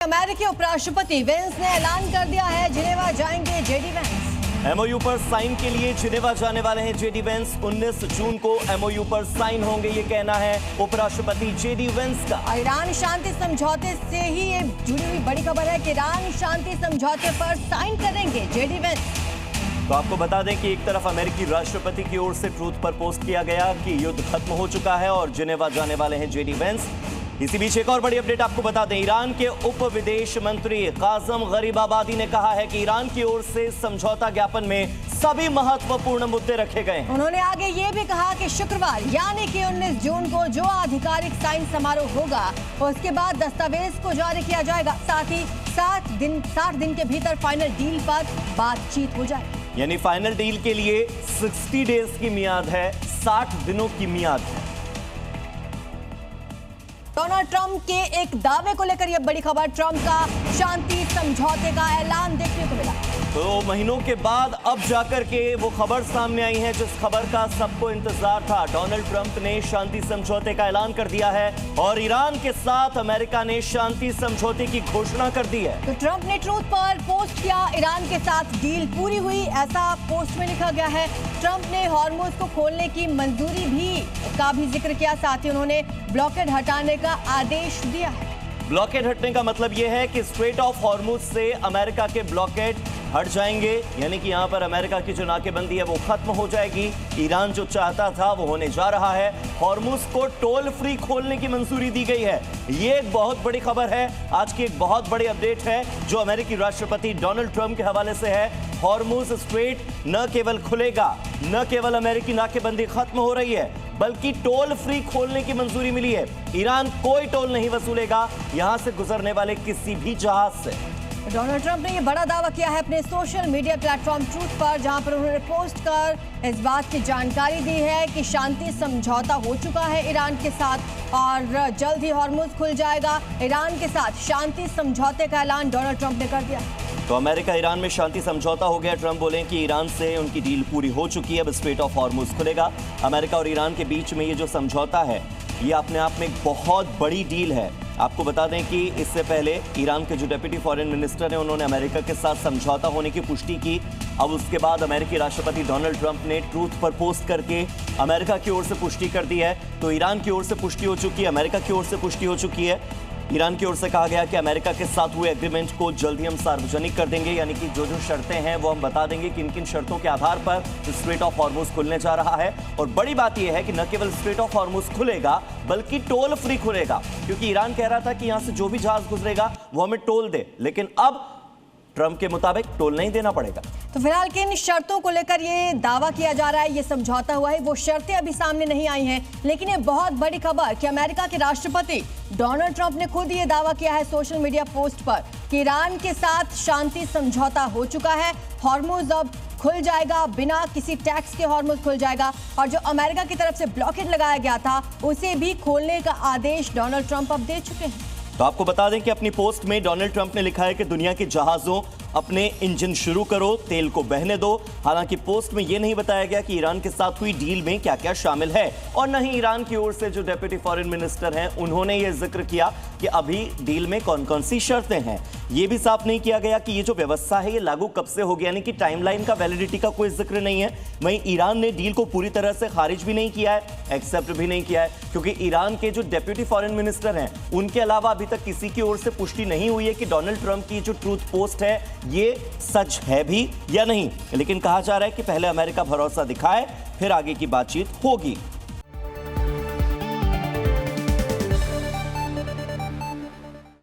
अमेरिकी उपराष्ट्रपति वेंस ने ऐलान कर दिया है जिनेवा जाएंगे जेडी वेंस। एमओयू पर साइन के लिए जिनेवा जाने वाले हैं जेडी वेंस। 19 जून को एमओयू पर साइन होंगे, ये कहना है उपराष्ट्रपति जेडी वेंस का। ईरान शांति समझौते से ही ये जुड़ी हुई बड़ी खबर है कि ईरान शांति समझौते पर साइन करेंगे जेडी वेंस। तो आपको बता दें कि एक तरफ अमेरिकी राष्ट्रपति की ओर से ट्रूथ पर पोस्ट किया गया कि युद्ध खत्म हो चुका है और जिनेवा जाने वाले हैं जेडी वेंस। इसी बीच एक और बड़ी अपडेट आपको बता दें, ईरान के उप विदेश मंत्री कासिम गरीबाबादी ने कहा है कि ईरान की ओर से समझौता ज्ञापन में सभी महत्वपूर्ण मुद्दे रखे गए हैं। उन्होंने आगे ये भी कहा कि शुक्रवार यानी कि 19 जून को जो आधिकारिक साइन समारोह होगा उसके बाद दस्तावेज को जारी किया जाएगा। साथ ही 60 दिन के भीतर फाइनल डील पर बातचीत हो जाए। यानी फाइनल डील के लिए 60 डेज की मियाद है, 60 दिनों की मियाद है। डोनाल्ड ट्रंप के एक दावे को लेकर यह बड़ी खबर, ट्रंप का शांति समझौते का ऐलान देखने को मिला। तो महीनों के बाद अब जाकर के वो खबर सामने आई है जिस खबर का सबको इंतजार था। डोनाल्ड ट्रंप ने शांति समझौते का ऐलान कर दिया है और ईरान के साथ अमेरिका ने शांति समझौते की घोषणा कर दी है। तो ट्रंप ने ट्रूथ पर पोस्ट किया, ईरान के साथ डील पूरी हुई, ऐसा पोस्ट में लिखा गया है। ट्रंप ने हॉर्मुज को खोलने की मंजूरी का भी जिक्र किया, साथ ही उन्होंने ब्लॉकेड हटाने का आदेश दिया है। ब्लॉकेड हटने का मतलब यह है कि स्ट्रेट ऑफ हॉर्मुज से अमेरिका के ब्लॉकेड हट जाएंगे, यानी कि यहां पर अमेरिका की जो नाकेबंदी है वो खत्म हो जाएगी। ईरान जो चाहता था वो होने जा रहा है। हॉर्मुज को टोल फ्री खोलने की मंजूरी दी गई है। ये एक बहुत बड़ी खबर है, आज की एक बहुत बड़ी अपडेट है जो अमेरिकी राष्ट्रपति डोनाल्ड ट्रंप के हवाले से है। हॉर्मुज स्ट्रेट न केवल खुलेगा, न केवल अमेरिकी नाकेबंदी खत्म हो रही है, बल्कि टोल फ्री खोलने की मंजूरी मिली है। ईरान कोई टोल नहीं वसूलेगा यहां से गुजरने वाले किसी भी जहाज से। डोनाल्ड ट्रंप ने यह बड़ा दावा किया है अपने सोशल मीडिया प्लेटफॉर्म ट्रूथ पर, जहां पर उन्होंने पोस्ट कर इस बात की जानकारी दी है कि शांति समझौता हो चुका है ईरान के साथ और जल्द ही हॉर्मुज खुल जाएगा। ईरान के साथ शांति समझौते का ऐलान डोनाल्ड ट्रंप ने कर दिया। तो अमेरिका ईरान में शांति समझौता हो गया। ट्रंप बोले कि ईरान से उनकी डील पूरी हो चुकी है, अब स्ट्रेट ऑफ हॉर्मुज खुलेगा। अमेरिका और ईरान के बीच में ये जो समझौता है ये अपने आप में एक बहुत बड़ी डील है। आपको बता दें कि इससे पहले ईरान के जो डेप्यूटी फॉरेन मिनिस्टर हैं उन्होंने अमेरिका के साथ समझौता होने की पुष्टि की। अब उसके बाद अमेरिकी राष्ट्रपति डोनाल्ड ट्रंप ने ट्रूथ पर पोस्ट करके अमेरिका की ओर से पुष्टि कर दी है। तो ईरान की ओर से पुष्टि हो चुकी है, अमेरिका की ओर से पुष्टि हो चुकी है। ईरान की ओर से कहा गया कि अमेरिका के साथ हुए एग्रीमेंट को जल्द ही हम सार्वजनिक कर देंगे, यानी कि जो जो शर्तें हैं वो हम बता देंगे कि किन शर्तों के आधार पर स्ट्रेट ऑफ हॉर्मुज खुलने जा रहा है। और बड़ी बात यह है कि न केवल स्ट्रेट ऑफ हॉर्मुज खुलेगा बल्कि टोल फ्री खुलेगा, क्योंकि ईरान कह रहा था कि यहां से जो भी जहाज गुजरेगा वो हमें टोल दे, लेकिन अब ट्रंप के मुताबिक टोल नहीं देना पड़ेगा। तो फिलहाल किन शर्तों को लेकर ये दावा किया जा रहा है, ये समझौता हुआ है, वो शर्तें अभी सामने नहीं आई हैं, लेकिन ये बहुत बड़ी खबर कि अमेरिका के राष्ट्रपति डोनाल्ड ट्रंप ने खुद ये दावा किया है सोशल मीडिया पोस्ट पर कि ईरान के साथ शांति समझौता हो चुका है, हॉर्मुज अब खुल जाएगा, बिना किसी टैक्स के हॉर्मुज खुल जाएगा और जो अमेरिका की तरफ से ब्लॉकेड लगाया गया था उसे भी खोलने का आदेश डोनाल्ड ट्रंप अब दे चुके हैं। तो आपको बता दें कि अपनी पोस्ट में डोनाल्ड ट्रंप ने लिखा है कि दुनिया के जहाजों अपने इंजन शुरू करो, तेल को बहने दो। हालांकि पोस्ट में यह नहीं बताया गया कि ईरान के साथ हुई डील में क्या क्या शामिल है, और न ही ईरान की ओर से जो डेप्यूटी फॉरेन मिनिस्टर हैं उन्होंने यह जिक्र किया कि अभी डील में कौन कौन सी शर्तें हैं। यह भी साफ नहीं किया गया कि ये जो व्यवस्था है ये लागू कब से होगी, यानी कि टाइमलाइन का, वैलिडिटी का कोई जिक्र नहीं है। वहीं ईरान ने डील को पूरी तरह से खारिज भी नहीं किया है, एक्सेप्ट भी नहीं किया है, क्योंकि ईरान के जो डेप्यूटी फॉरेन मिनिस्टर हैं उनके अलावा अभी तक किसी की ओर से पुष्टि नहीं हुई है कि डोनाल्ड ट्रंप की जो ट्रूथ पोस्ट है ये सच है भी या नहीं। लेकिन कहा जा रहा है कि पहले अमेरिका भरोसा दिखाए, फिर आगे की बातचीत होगी।